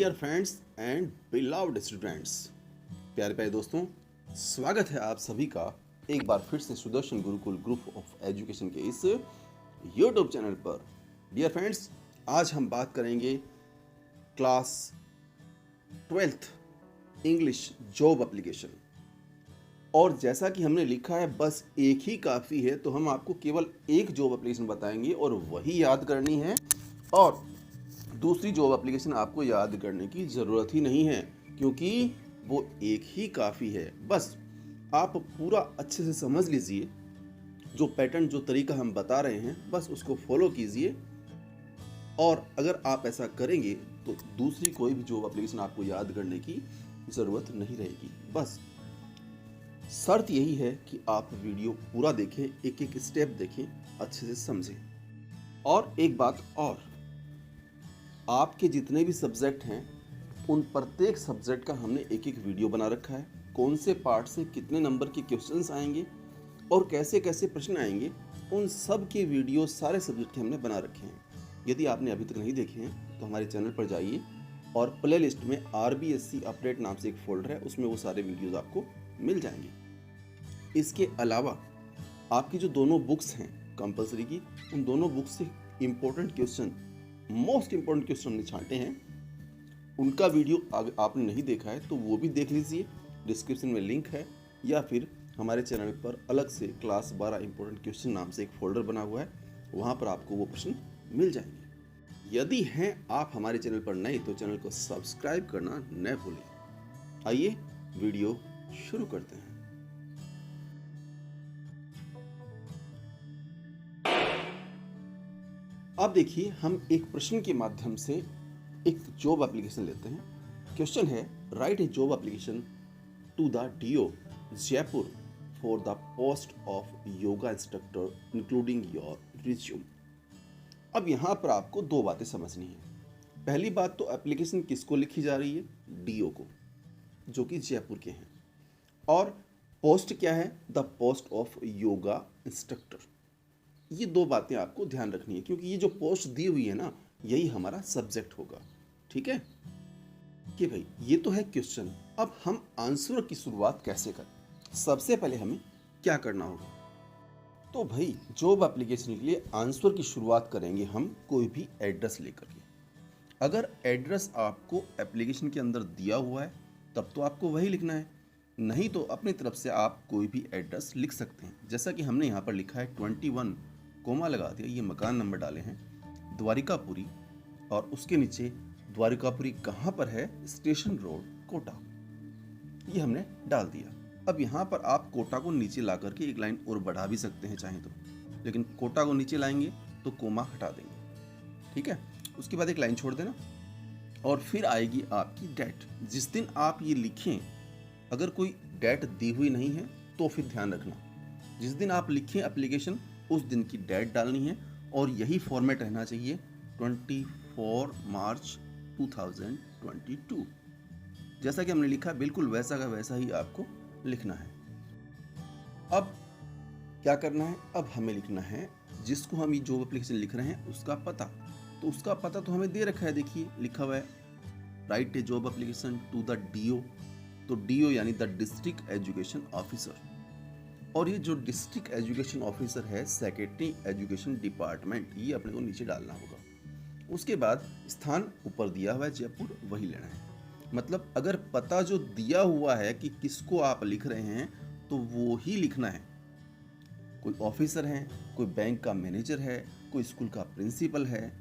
Dear friends and beloved students, प्यारे प्यारे दोस्तों, स्वागत है आप सभी का एक बार फिर से Sudarshan Gurukul group of education के इस यूट्यूब चैनल पर। डियर फ्रेंड्स, आज हम बात करेंगे class 12th English job application. और जैसा कि हमने लिखा है बस एक ही काफ़ी है, तो हम आपको केवल एक जॉब एप्लीकेशन बताएंगे और वही याद करनी है, और दूसरी जॉब एप्लीकेशन आपको याद करने की ज़रूरत ही नहीं है क्योंकि वो एक ही काफ़ी है। बस आप पूरा अच्छे से समझ लीजिए, जो पैटर्न जो तरीका हम बता रहे हैं बस उसको फॉलो कीजिए, और अगर आप ऐसा करेंगे तो दूसरी कोई भी जॉब एप्लीकेशन आपको याद करने की ज़रूरत नहीं रहेगी। बस शर्त यही है कि आप वीडियो पूरा देखें, एक एक स्टेप देखें, अच्छे से समझें। और एक बात और, आपके जितने भी सब्जेक्ट हैं उन प्रत्येक सब्जेक्ट का हमने एक एक वीडियो बना रखा है। कौन से पार्ट से कितने नंबर के क्वेश्चंस आएंगे और कैसे कैसे प्रश्न आएंगे, उन सब के वीडियो सारे सब्जेक्ट के हमने बना रखे हैं। यदि आपने अभी तक नहीं देखे हैं तो हमारे चैनल पर जाइए और प्ले लिस्ट में RBSC अपडेट नाम से एक फोल्डर है, उसमें वो सारे वीडियोज़ आपको मिल जाएंगे। इसके अलावा आपकी जो दोनों बुक्स हैं कंपलसरी की, उन दोनों बुक्स से important question, most important question हमने छांटे हैं। उनका वीडियो आपने नहीं देखा है तो वो भी देख लीजिए, डिस्क्रिप्शन में लिंक है, या फिर हमारे चैनल पर अलग से क्लास 12 इम्पोर्टेंट क्वेश्चन नाम से एक फोल्डर बना हुआ है, वहाँ पर आपको वो प्रश्न मिल जाएंगे। यदि हैं आप हमारे चैनल पर नए तो चैनल को सब्सक्राइब करना न भूलें। आइए वीडियो शुरू करते हैं। अब देखिए, हम एक प्रश्न के माध्यम से एक जॉब एप्लीकेशन लेते हैं। क्वेश्चन है, write a job application to the DO Jaipur for the post of yoga instructor including your resume. अब यहाँ पर आपको दो बातें समझनी है। पहली बात तो एप्लीकेशन किसको लिखी जा रही है? DO को, जो कि जयपुर के हैं। और पोस्ट क्या है? The post of yoga instructor. ये दो बातें आपको ध्यान रखनी है क्योंकि ये जो पोस्ट दी हुई है ना, यही हमारा सब्जेक्ट होगा। ठीक है कि भाई, ये तो है क्वेश्चन। अब हम आंसर की शुरुआत कैसे करें? सबसे पहले हमें क्या करना होगा? तो भाई, जॉब एप्लीकेशन के लिए आंसर की शुरुआत करेंगे हम कोई भी एड्रेस लेकर के। अगर एड्रेस आपको एप्लीकेशन के अंदर दिया हुआ है तब तो आपको वही लिखना है, नहीं तो अपनी तरफ से आप कोई भी एड्रेस लिख सकते हैं। जैसा कि हमने यहाँ पर लिखा है 21 कोमा लगा दिया, ये मकान नंबर डाले हैं द्वारिकापुरी, और उसके नीचे द्वारिकापुरी कहाँ पर है? स्टेशन रोड, कोटा, ये हमने डाल दिया। अब यहाँ पर आप कोटा को नीचे ला करके एक लाइन और बढ़ा भी सकते हैं चाहें तो, लेकिन कोटा को नीचे लाएंगे तो कोमा हटा देंगे। ठीक है, उसके बाद एक लाइन छोड़ देना, और फिर आएगी आपकी डेट। जिस दिन आप ये लिखें, अगर कोई डेट दी हुई नहीं है तो फिर ध्यान रखना, जिस दिन आप लिखें एप्लीकेशन उस दिन की डेट डालनी है, और यही फॉर्मेट रहना चाहिए 24 मार्च 2022। जैसा कि हमने लिखा बिल्कुल वैसा का वैसा ही आपको लिखना है। अब क्या करना है? अब हमें लिखना है जिसको हम ये जॉब एप्लीकेशन लिख रहे हैं उसका पता। तो उसका पता तो हमें दे रखा है, देखिए लिखा हुआ है write a job application to the DO। तो DO यानी द डिस्ट्रिक्ट एजुकेशन ऑफिसर, और ये जो डिस्ट्रिक्ट एजुकेशन ऑफिसर है सेक्रेटरी एजुकेशन डिपार्टमेंट, ये अपने को नीचे डालना होगा। उसके बाद स्थान ऊपर दिया हुआ है जयपुर, वही लेना है। मतलब अगर पता जो दिया हुआ है कि किसको आप लिख रहे हैं तो वो ही लिखना है। कोई ऑफिसर है, कोई बैंक का मैनेजर है, कोई स्कूल का प्रिंसिपल है,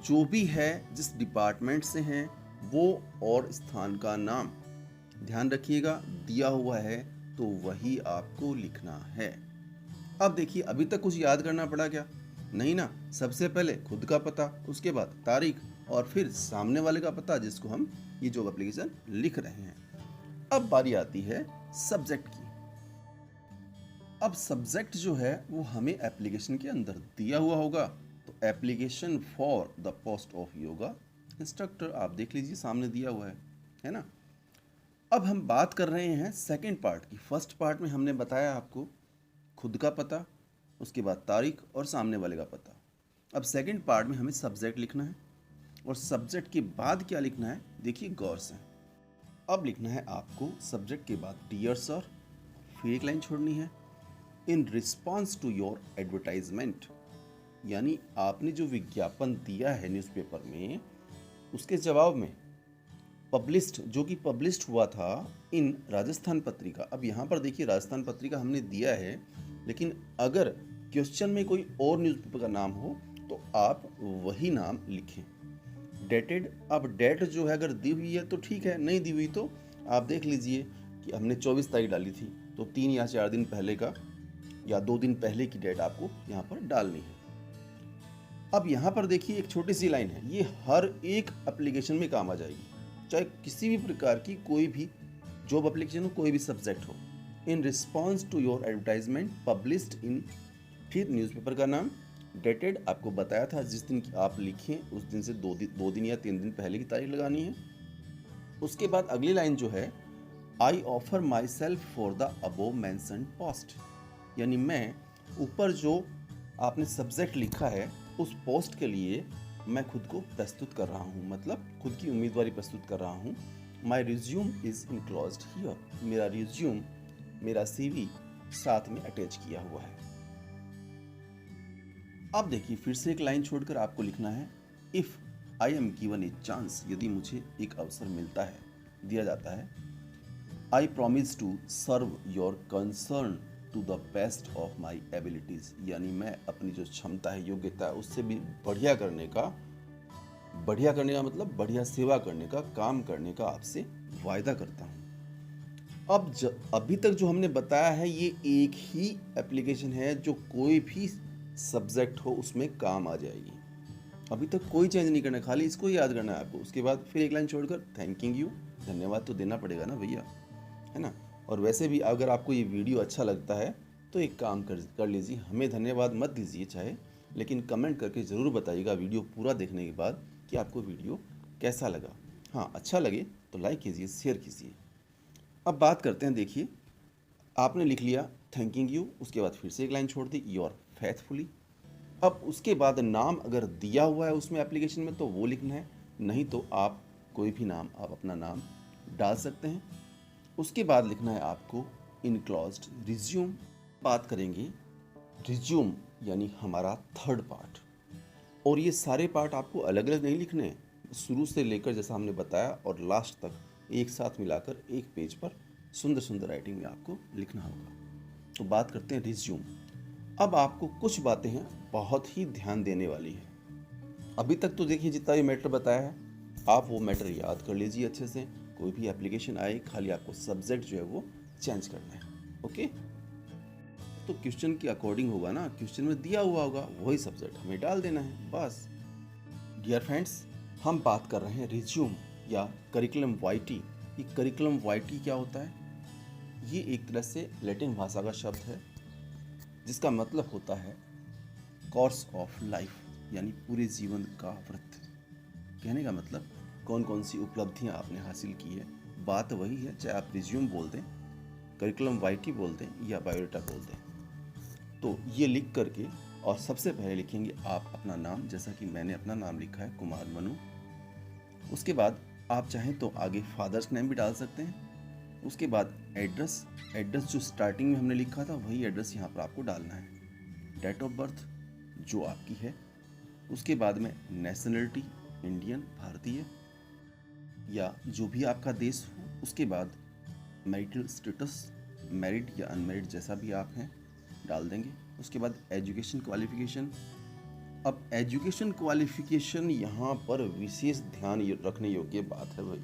जो भी है, जिस डिपार्टमेंट से हैं वो, और स्थान का नाम ध्यान रखिएगा, दिया हुआ है तो वही आपको लिखना है। अब देखिए, अभी तक कुछ याद करना पड़ा क्या? नहीं ना। सबसे पहले खुद का पता, उसके बाद तारीख, और फिर सामने वाले का पता जिसको हम ये जॉब एप्लीकेशन लिख रहे हैं। अब बारी आती है सब्जेक्ट की। अब सब्जेक्ट जो है वो हमें एप्लीकेशन के अंदर दिया हुआ होगा, तो application for the post of yoga instructor आप देख लीजिए, सामने दिया हुआ है ना। अब हम बात कर रहे हैं सेकंड पार्ट की। फर्स्ट पार्ट में हमने बताया आपको खुद का पता, उसके बाद तारीख और सामने वाले का पता। अब सेकंड पार्ट में हमें सब्जेक्ट लिखना है। और सब्जेक्ट के बाद क्या लिखना है देखिए गौर से। अब लिखना है आपको सब्जेक्ट के बाद डियर सर, फिर एक लाइन छोड़नी है in response to your advertisement, यानी आपने जो विज्ञापन दिया है न्यूज़पेपर में उसके जवाब में पब्लिश्ड, जो कि पब्लिश्ड हुआ था इन राजस्थान पत्रिका। अब यहाँ पर देखिए राजस्थान पत्रिका हमने दिया है, लेकिन अगर क्वेश्चन में कोई और न्यूज़पेपर का नाम हो तो आप वही नाम लिखें। डेटेड, अब डेट जो है अगर दी हुई है तो ठीक है, नहीं दी हुई तो आप देख लीजिए कि हमने 24 तारीख डाली थी तो 3 या 4 दिन पहले का या 2 दिन पहले की डेट आपको यहाँ पर डालनी है। अब यहाँ पर देखिए एक छोटी सी लाइन है, ये हर एक एप्लीकेशन में काम आ जाएगी, चाहे किसी भी प्रकार की कोई भी जॉब एप्लीकेशन हो, कोई भी सब्जेक्ट हो। In response to your advertisement published in, फिर न्यूज़पेपर का नाम, डेटेड आपको बताया था जिस दिन की आप लिखें उस दिन से 2 दिन या 3 दिन पहले की तारीख लगानी है। उसके बाद अगली लाइन जो है I offer my self for the above mentioned post, यानी मैं ऊपर जो आपने सब्जेक्ट लिखा है उस पोस्ट के लिए मैं खुद को प्रस्तुत कर रहा हूँ, मतलब खुद की उम्मीदवारी प्रस्तुत कर रहा हूँ। माई रिज्यूम इज इनक्लोज्ड हियर, मेरा रिज्यूम, मेरा CV साथ में अटैच किया हुआ है। अब देखिए फिर से एक लाइन छोड़कर आपको लिखना है if I am given a chance, यदि मुझे एक अवसर मिलता है, दिया जाता है, I promise to serve your concern to the best of my abilities, यानी मैं अपनी जो क्षमता है, योग्यता है, उससे भी बढ़िया करने का मतलब बढ़िया सेवा करने का, काम करने का आपसे वायदा करता हूँ। अब अभी तक जो हमने बताया है ये एक ही एप्लीकेशन है जो कोई भी सब्जेक्ट हो उसमें काम आ जाएगी। अभी तक कोई चेंज नहीं करना, खाली इसको याद करना है आपको। उसके बाद फिर एक लाइन छोड़कर थैंकिंग यू, धन्यवाद तो देना पड़ेगा ना भैया, है ना। और वैसे भी अगर आपको ये वीडियो अच्छा लगता है तो एक काम कर लीजिए, हमें धन्यवाद मत दीजिए चाहे, लेकिन कमेंट करके ज़रूर बताइएगा वीडियो पूरा देखने के बाद कि आपको वीडियो कैसा लगा। हाँ, अच्छा लगे तो लाइक कीजिए, शेयर कीजिए। अब बात करते हैं, देखिए आपने लिख लिया थैंकिंग यू, उसके बाद फिर से एक लाइन छोड़ दी योर फेथफुली। अब उसके बाद नाम अगर दिया हुआ है उसमें एप्लीकेशन में तो वो लिखना है, नहीं तो आप कोई भी नाम, आप अपना नाम डाल सकते हैं। उसके बाद लिखना है आपको इनक्लोज्ड रिज्यूम। बात करेंगे रिज्यूम यानी हमारा थर्ड पार्ट, और ये सारे पार्ट आपको अलग अलग नहीं लिखने हैं, शुरू से लेकर जैसा हमने बताया और लास्ट तक एक साथ मिलाकर एक पेज पर सुंदर सुंदर राइटिंग में आपको लिखना होगा। तो बात करते हैं रिज्यूम। अब आपको कुछ बातें हैं बहुत ही ध्यान देने वाली है। अभी तक तो देखिए जितना भी मैटर बताया है आप वो मैटर याद कर लीजिए अच्छे से, कोई भी एप्लीकेशन आए खाली आपको सब्जेक्ट जो है वो चेंज करना है। ओके, तो क्वेश्चन के अकॉर्डिंग होगा ना, क्वेश्चन में दिया हुआ होगा वही सब्जेक्ट हमें डाल देना है बस। डियर फ्रेंड्स, हम बात कर रहे हैं रिज्यूम या करिकुलम वाइटी। ये करिकुलम वाइटी क्या होता है? ये एक तरह से लैटिन भाषा का शब्द है जिसका मतलब होता है कोर्स ऑफ लाइफ, यानी पूरे जीवन का व्रत। कहने का मतलब कौन कौन सी उपलब्धियां आपने हासिल की है, बात वही है, चाहे आप रिज्यूम बोल दें, करिकुलम वाइटी बोल दें या बायोडाटा बोल दें। तो ये लिख करके और सबसे पहले लिखेंगे आप अपना नाम, जैसा कि मैंने अपना नाम लिखा है कुमार मनु। उसके बाद आप चाहें तो आगे फादर्स नेम भी डाल सकते हैं। उसके बाद एड्रेस जो स्टार्टिंग में हमने लिखा था वही एड्रेस यहाँ पर आपको डालना है। डेट ऑफ बर्थ जो आपकी है, उसके बाद में नेशनलिटी इंडियन, भारतीय या जो भी आपका देश हो, उसके बाद मैरिटल स्टेटस, मैरिड या अनमैरिड जैसा भी आप हैं डाल देंगे। उसके बाद एजुकेशन क्वालिफिकेशन। अब एजुकेशन क्वालिफिकेशन यहाँ पर विशेष ध्यान रखने योग्य बात है भाई,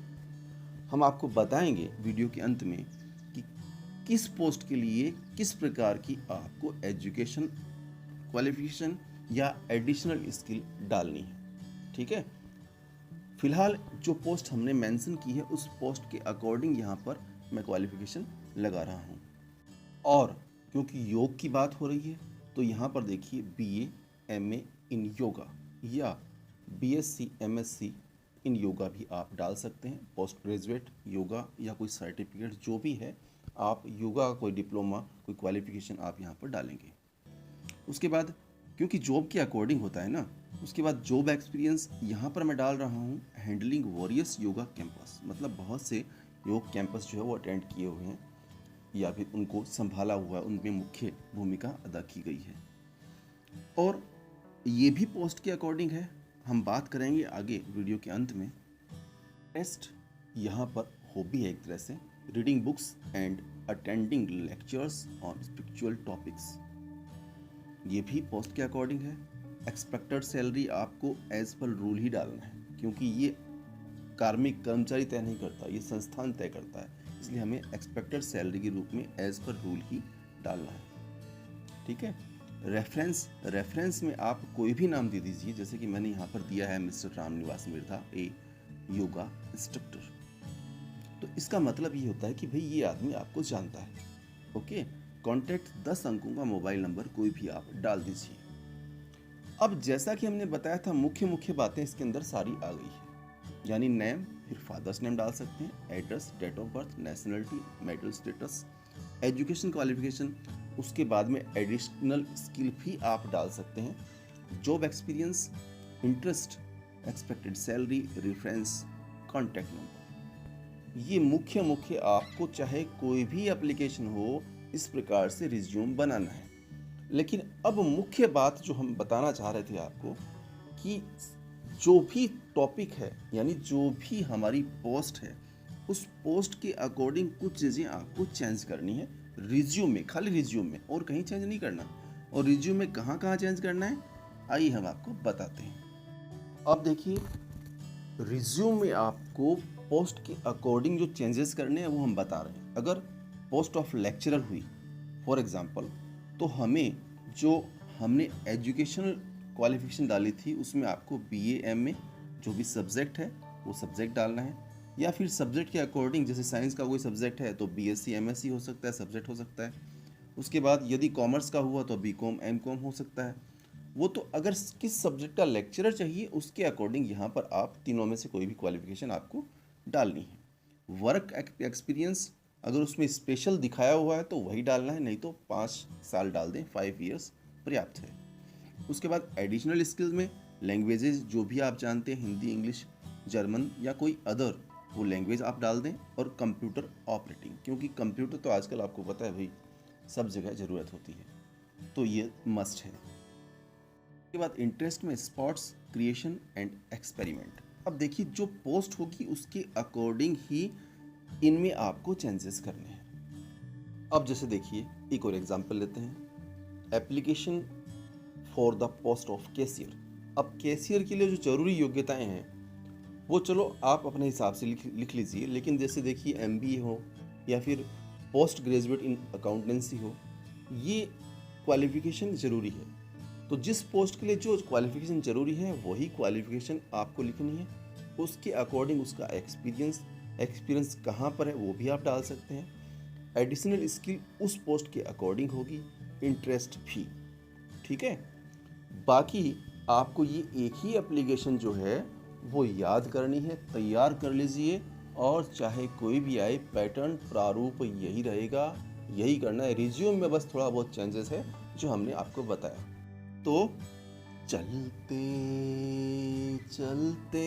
हम आपको बताएंगे वीडियो के अंत में कि किस पोस्ट के लिए किस प्रकार की आपको एजुकेशन क्वालिफिकेशन या एडिशनल स्किल डालनी है। ठीक है, फिलहाल जो पोस्ट हमने मेंशन की है उस पोस्ट के अकॉर्डिंग यहाँ पर मैं क्वालिफिकेशन लगा रहा हूँ। और क्योंकि योग की बात हो रही है तो यहाँ पर देखिए BA MA इन योगा या BSc MSc इन योगा भी आप डाल सकते हैं। पोस्ट ग्रेजुएट योगा या कोई सर्टिफिकेट जो भी है, आप योगा का कोई डिप्लोमा, कोई क्वालिफिकेशन आप यहाँ पर डालेंगे। उसके बाद क्योंकि जॉब के अकॉर्डिंग होता है ना, उसके बाद जॉब एक्सपीरियंस, यहाँ पर मैं डाल रहा हूँ हैंडलिंग वॉरियस योगा कैंपस, मतलब बहुत से योग कैंपस जो है वो अटेंड किए हुए हैं या फिर उनको संभाला हुआ है, उनमें मुख्य भूमिका अदा की गई है। और ये भी पोस्ट के अकॉर्डिंग है, हम बात करेंगे आगे वीडियो के अंत में। टेस्ट यहाँ पर हॉबी है एक तरह से, reading books and attending lectures on spiritual topics, ये भी पोस्ट के अकॉर्डिंग है। एक्सपेक्टेड सैलरी आपको एज पर रूल ही डालना है, क्योंकि ये कार्मिक कर्मचारी तय नहीं करता, ये संस्थान तय करता है, इसलिए हमें एक्सपेक्टेड सैलरी के रूप में एज पर रूल ही डालना है। ठीक है। रेफरेंस में आप कोई भी नाम दे दीजिए, जैसे कि मैंने यहाँ पर दिया है मिस्टर रामनिवास मिर्धा, ए योगा इंस्ट्रक्टर। तो इसका मतलब ये होता है कि भाई ये आदमी आपको जानता है। ओके। कॉन्टैक्ट 10 अंकों का मोबाइल नंबर कोई भी आप डाल दीजिए। अब जैसा कि हमने बताया था, मुख्य बातें इसके अंदर सारी आ गई है, यानी नेम, फिर फादर्स नेम डाल सकते हैं, address, date of birth, nationality, marital status, education qualification, उसके बाद में एडिशनल स्किल भी आप डाल सकते हैं, job experience, interest, expected salary, reference, contact number. ये मुख्य आपको चाहे कोई भी एप्लीकेशन हो इस प्रकार से रिज्यूम बनाना है। लेकिन अब मुख्य बात जो हम बताना चाह रहे थे आपको, कि जो भी टॉपिक है, यानी जो भी हमारी पोस्ट है, उस पोस्ट के अकॉर्डिंग कुछ चीज़ें आपको चेंज करनी है रिज्यूम में, खाली रिज्यूम में, और कहीं चेंज नहीं करना। और रिज्यूम में कहाँ चेंज करना है, आइए हम आपको बताते हैं। अब देखिए, रिज्यूम में आपको पोस्ट के अकॉर्डिंग जो चेंजेस करने हैं वो हम बता रहे हैं। अगर पोस्ट ऑफ लेक्चरर हुई फॉर एग्जांपल, तो हमें जो हमने एजुकेशनल क्वालिफिकेशन डाली थी उसमें आपको BA MA जो भी सब्जेक्ट है वो सब्जेक्ट डालना है, या फिर सब्जेक्ट के अकॉर्डिंग, जैसे साइंस का कोई सब्जेक्ट है तो BSc MSc हो सकता है, सब्जेक्ट हो सकता है। उसके बाद यदि कॉमर्स का हुआ तो BCom MCom हो सकता है। वो तो अगर किस सब्जेक्ट का लेक्चरर चाहिए उसके अकॉर्डिंग यहाँ पर आप तीनों में से कोई भी क्वालिफिकेशन आपको डालनी है। वर्क एक्सपीरियंस अगर उसमें स्पेशल दिखाया हुआ है तो वही डालना है, नहीं तो 5 साल डाल दें, 5 ईयर्स पर्याप्त है। उसके बाद एडिशनल स्किल्स में लैंग्वेजेस जो भी आप जानते हैं, हिंदी, इंग्लिश, जर्मन या कोई अदर, वो लैंग्वेज आप डाल दें। और कंप्यूटर ऑपरेटिंग, क्योंकि कंप्यूटर तो आजकल आपको पता है भाई सब जगह ज़रूरत होती है, तो ये मस्ट है। उसके बाद इंटरेस्ट में स्पोर्ट्स, क्रिएशन एंड एक्सपेरिमेंट। अब देखिए, जो पोस्ट होगी उसके अकॉर्डिंग ही इनमें आपको चेंजेस करने हैं। अब जैसे देखिए, एक और एग्जांपल लेते हैं, application for the post of cashier. अब कैशियर के लिए जो जरूरी योग्यताएं हैं वो चलो आप अपने हिसाब से लिख लीजिए, लेकिन जैसे देखिए MBA हो या फिर पोस्ट ग्रेजुएट इन अकाउंटेंसी हो, ये क्वालिफिकेशन ज़रूरी है। तो जिस पोस्ट के लिए जो क्वालिफिकेशन ज़रूरी है वही क्वालिफिकेशन आपको लिखनी है, उसके अकॉर्डिंग उसका एक्सपीरियंस कहाँ पर है वो भी आप डाल सकते हैं। एडिशनल स्किल उस पोस्ट के अकॉर्डिंग होगी, इंटरेस्ट भी। ठीक है। बाकी आपको ये एक ही एप्लीकेशन जो है वो याद करनी है, तैयार कर लीजिए, और चाहे कोई भी आए पैटर्न प्रारूप यही रहेगा, यही करना है। रिज्यूम में बस थोड़ा बहुत चेंजेस है जो हमने आपको बताया। तो चलते चलते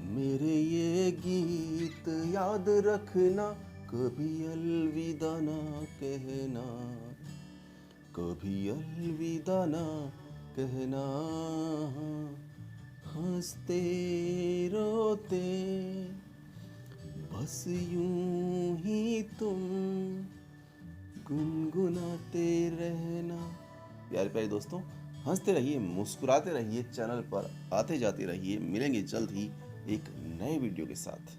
मेरे ये गीत याद रखना, कभी अलविदा ना कहना, कभी अलविदा ना कहना, हंसते रोते बस यूं ही तुम गुनगुनाते रहना। प्यारे प्यारे दोस्तों, हंसते रहिए, मुस्कुराते रहिए, चैनल पर आते जाते रहिए। मिलेंगे जल्द ही एक नए वीडियो के साथ।